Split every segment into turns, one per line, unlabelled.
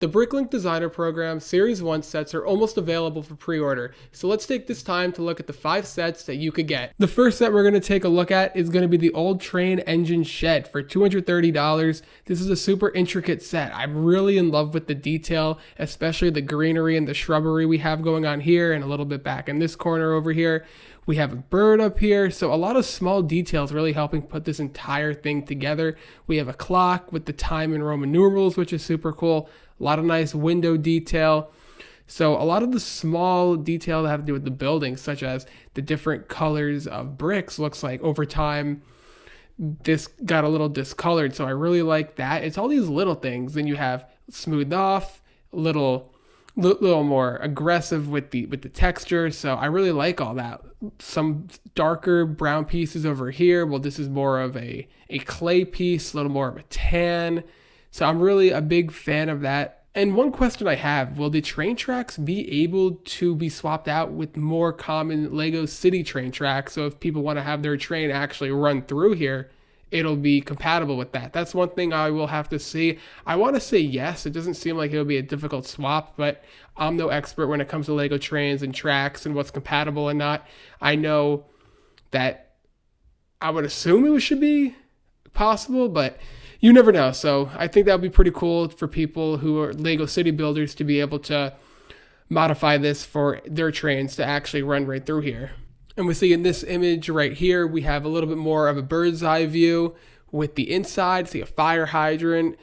The BrickLink Designer Program Series 1 sets are almost available for pre-order, so let's take this time to look at the 5 sets that you could get. The first set we're going to take a look at is going to be the Old Train Engine Shed for $230. This is a super intricate set. I'm really in love with the detail, especially the greenery and the shrubbery we have going on here and a little bit back in this corner over here. We have a bird up here, so a lot of small details really helping put this entire thing together. We have a clock with the time in Roman numerals, which is super cool. A lot of nice window detail. So a lot of the small detail that have to do with the building, such as the different colors of bricks, looks like over time this got a little discolored. So I really like that. It's all these little things. Then you have smoothed off, little more aggressive with the texture. So I really like all that. Some darker brown pieces over here. Well, this is more of a clay piece, a little more of a tan. So I'm really a big fan of that. And one question I have, will the train tracks be able to be swapped out with more common Lego City train tracks? So if people want to have their train actually run through here, it'll be compatible with that. That's one thing I will have to see. I want to say yes. It doesn't seem like it'll be a difficult swap, but I'm no expert when it comes to Lego trains and tracks and what's compatible and not. I know that I would assume it should be possible, but you never know. So I think that would be pretty cool for people who are Lego City builders to be able to modify this for their trains to actually run right through here. And we see in this image right here, we have a little bit more of a bird's eye view with the inside. See a fire hydrant.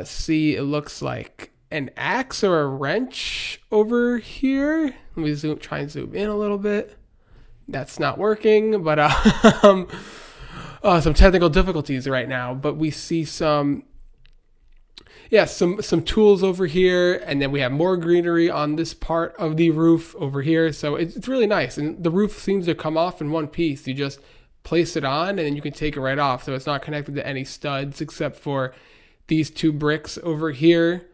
See it looks like an axe or a wrench over here. Let me try and zoom in a little bit. That's not working, but some technical difficulties right now, but we see some tools over here, and then we have more greenery on this part of the roof over here. So it's really nice, and the roof seems to come off in one piece. You just place it on, and then you can take it right off. So it's not connected to any studs except for these 2 bricks over here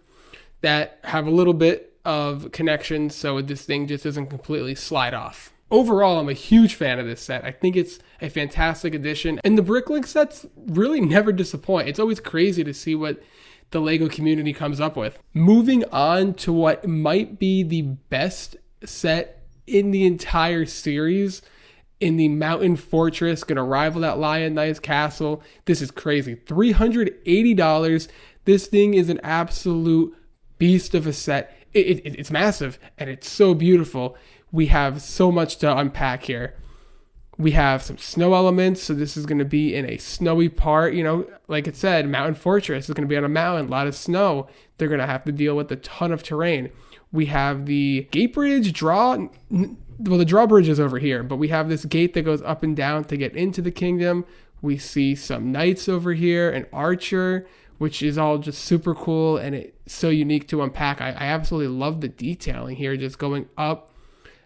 that have a little bit of connection, so this thing just doesn't completely slide off. Overall, I'm a huge fan of this set. I think it's a fantastic addition. And the BrickLink sets really never disappoint. It's always crazy to see what the Lego community comes up with. Moving on to what might be the best set in the entire series, in the Mountain Fortress, gonna rival that Lion Knight's Castle. This is crazy. $380. This thing is an absolute beast of a set. It's massive, and it's so beautiful. We have so much to unpack here. We have some snow elements, so this is going to be in a snowy part. You know, like it said, Mountain Fortress is going to be on a mountain, a lot of snow. They're going to have to deal with a ton of terrain. We have the gate bridge the drawbridge is over here, but we have this gate that goes up and down to get into the kingdom. We see some knights over here, an archer, which is all just super cool, and it's so unique to unpack. I absolutely love the detailing here, just going up.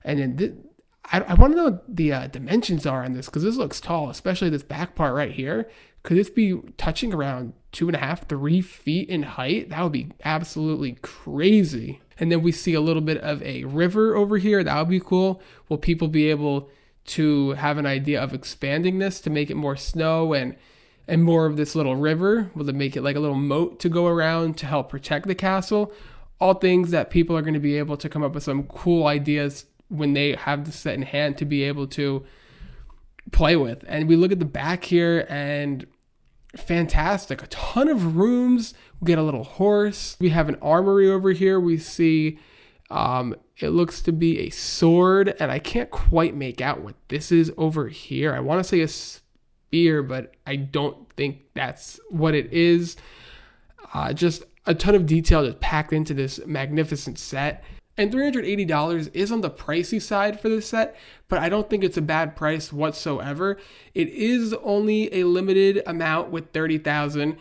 And then I want to know what the dimensions are on this, because this looks tall, especially this back part right here. Could this be touching around 2.5, 3 feet in height? That would be absolutely crazy. And then we see a little bit of a river over here. That would be cool. Will people be able to have an idea of expanding this to make it more snow and more of this little river? Will it make it like a little moat to go around to help protect the castle? All things that people are going to be able to come up with some cool ideas when they have the set in hand to be able to play with. And we look at the back here, and fantastic. A ton of rooms. We get a little horse. We have an armory over here. We see it looks to be a sword, and I can't quite make out what this is over here. I want to say a spear, but I don't think that's what it is. Just a ton of detail just packed into this magnificent set. And $380 is on the pricey side for this set, but I don't think it's a bad price whatsoever. It is only a limited amount with 30,000,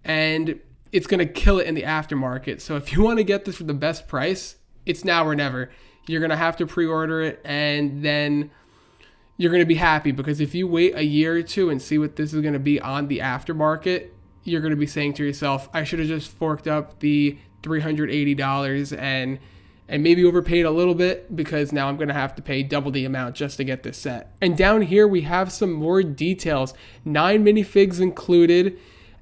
and it's going to kill it in the aftermarket. So if you want to get this for the best price, it's now or never. You're going to have to pre-order it, and then you're going to be happy, because if you wait a year or two and see what this is going to be on the aftermarket, you're going to be saying to yourself, I should have just forked up the $380 and maybe overpaid a little bit, because now I'm going to have to pay double the amount just to get this set. And down here we have some more details. 9 minifigs included,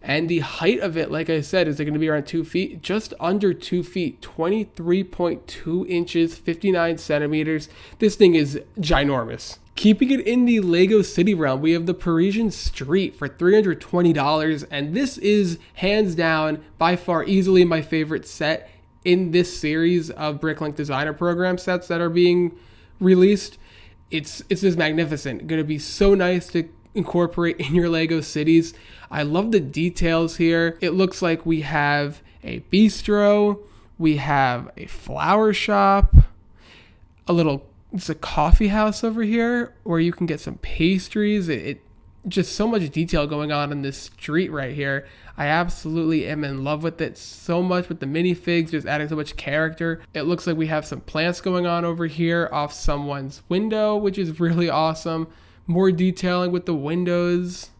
And the height of it, like I said, is it going to be around 2 feet? Just under 2 feet, 23.2 inches, 59 centimeters. This thing is ginormous. Keeping it in the Lego City realm, we have the Parisian Street for $320. And this is hands down, by far, easily my favorite set in this series of BrickLink Designer Program sets that are being released. It's just magnificent. Going to be so nice to incorporate in your Lego cities. I love the details here. It looks like we have a bistro, we have a flower shop, it's a coffee house over here where you can get some pastries. It just so much detail going on in this street right here. I absolutely am in love with it so much, with the minifigs just adding so much character. It looks like we have some plants going on over here off someone's window, which is really awesome. More detailing with the windows,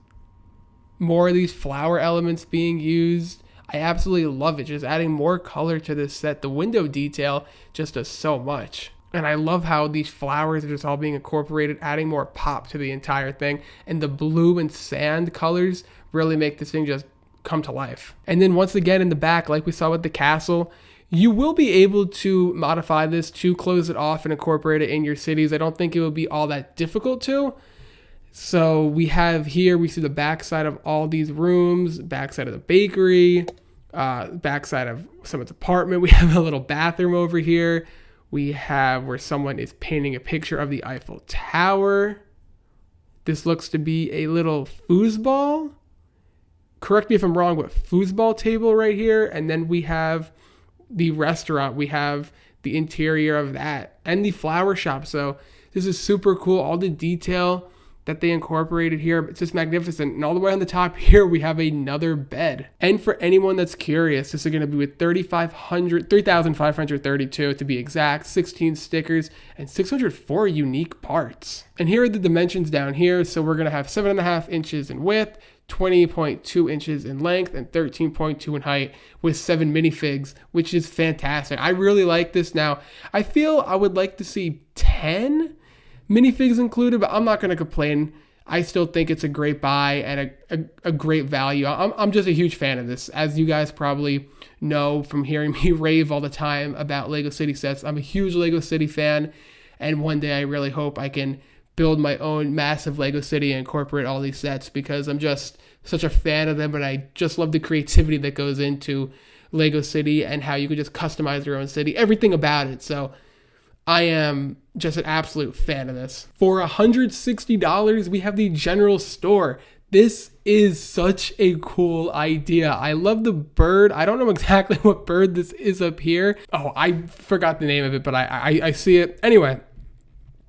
more of these flower elements being used. I absolutely love it, just adding more color to this set. The window detail just does so much. And I love how these flowers are just all being incorporated, adding more pop to the entire thing. And the blue and sand colors really make this thing just come to life. And then once again in the back, like we saw with the castle, you will be able to modify this to close it off and incorporate it in your cities. I don't think it will be all that difficult to. So we see the backside of all these rooms, backside of the bakery, backside of someone's apartment. We have a little bathroom over here. We have where someone is painting a picture of the Eiffel Tower. This looks to be a little foosball. Correct me if I'm wrong, but foosball table right here. And then we have the restaurant. We have the interior of that and the flower shop. So this is super cool. All the detail that they incorporated here, it's just magnificent. And all the way on the top here, we have another bed. And for anyone that's curious, this is going to be with 3,532 to be exact, 16 stickers, and 604 unique parts. And here are the dimensions down here. So we're going to have 7.5 inches in width, 20.2 inches in length, and 13.2 in height with 7 minifigs, which is fantastic. I really like this. Now, I feel I would like to see 10 minifigs included, but I'm not going to complain. I still think it's a great buy and a great value. I'm just a huge fan of this. As you guys probably know from hearing me rave all the time about Lego City sets, I'm a huge Lego City fan, and one day I really hope I can build my own massive Lego City and incorporate all these sets because I'm just such a fan of them, and I just love the creativity that goes into Lego City and how you can just customize your own city, everything about it. So I am just an absolute fan of this. For $160, we have the general store. This is such a cool idea. I love the bird. I don't know exactly what bird this is up here. Oh, I forgot the name of it, but I see it. Anyway,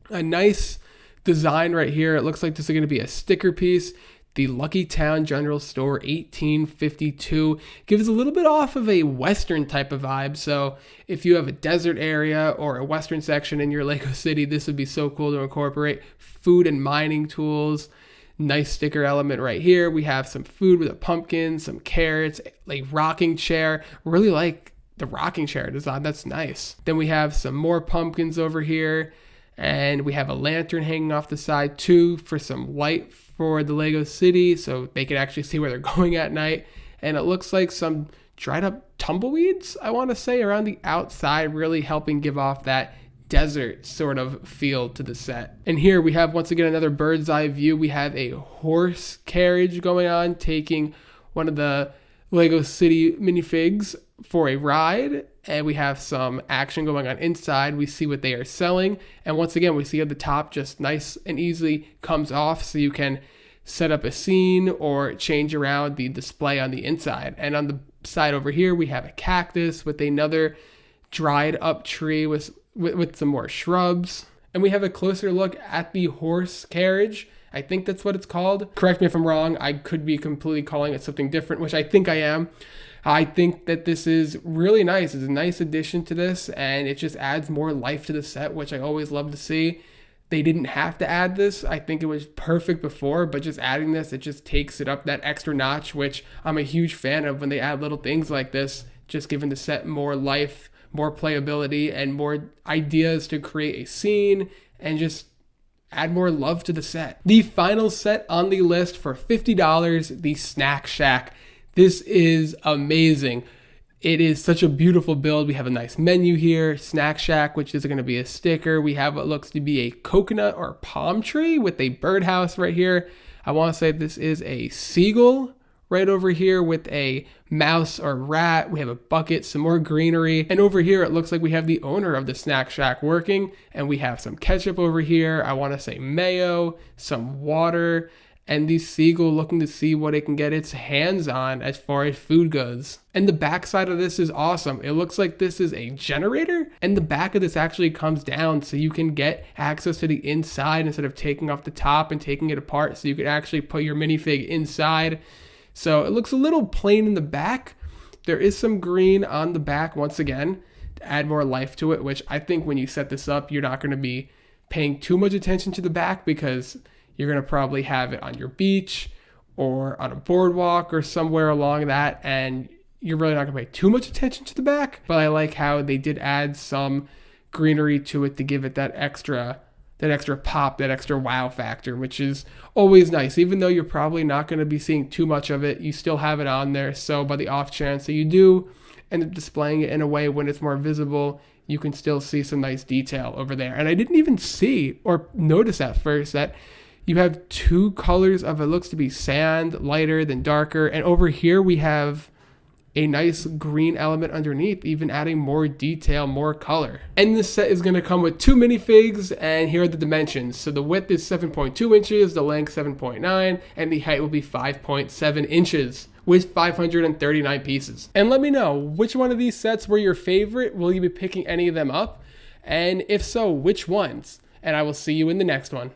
a nice design right here. It looks like this is going to be a sticker piece. The Lucky Town General Store 1852 gives a little bit off of a Western type of vibe. So if you have a desert area or a Western section in your Lego City, this would be so cool to incorporate. Food and mining tools. Nice sticker element right here. We have some food with a pumpkin, some carrots, a rocking chair. Really like the rocking chair design. That's nice. Then we have some more pumpkins over here. And we have a lantern hanging off the side too for some light for the Lego City so they can actually see where they're going at night. And it looks like some dried up tumbleweeds, I want to say, around the outside, really helping give off that desert sort of feel to the set. And here we have once again another bird's eye view. We have a horse carriage going on, taking one of the Lego City minifigs for a ride. And we have some action going on inside. We see what they are selling. And once again, we see at the top just nice and easily comes off so you can set up a scene or change around the display on the inside. And on the side over here, we have a cactus with another dried up tree with some more shrubs. And we have a closer look at the horse carriage. I think that's what it's called. Correct me if I'm wrong. I could be completely calling it something different, which I think I am. I think that this is really nice. It's a nice addition to this, and it just adds more life to the set, which I always love to see. They didn't have to add this. I think it was perfect before, but just adding this, it just takes it up that extra notch, which I'm a huge fan of when they add little things like this, just giving the set more life, more playability, and more ideas to create a scene and just add more love to the set. The final set on the list for $50, the Snack Shack. This is amazing. It is such a beautiful build. We have a nice menu here, Snack Shack, which is going to be a sticker. We have what looks to be a coconut or palm tree with a birdhouse right here. I want to say this is a seagull right over here with a mouse or rat. We have a bucket, some more greenery. And over here, it looks like we have the owner of the Snack Shack working. And we have some ketchup over here. I want to say mayo, some water, and the seagull looking to see what it can get its hands on as far as food goes. And the back side of this is awesome. It looks like this is a generator, and the back of this actually comes down so you can get access to the inside instead of taking off the top and taking it apart, so you could actually put your minifig inside. So it looks a little plain in the back. There is some green on the back once again to add more life to it, which I think when you set this up, you're not going to be paying too much attention to the back because you're going to probably have it on your beach or on a boardwalk or somewhere along that, and you're really not going to pay too much attention to the back. But I like how they did add some greenery to it to give it that extra pop, that extra wow factor, which is always nice. Even though you're probably not going to be seeing too much of it, you still have it on there. So by the off chance that you do end up displaying it in a way when it's more visible, you can still see some nice detail over there. And I didn't even see or notice at first that you have two colors of, it looks to be sand, lighter than darker. And over here we have a nice green element underneath, even adding more detail, more color. And this set is going to come with 2 minifigs, and here are the dimensions. So the width is 7.2 inches, the length 7.9, and the height will be 5.7 inches with 539 pieces. And let me know, which one of these sets were your favorite? Will you be picking any of them up? And if so, which ones? And I will see you in the next one.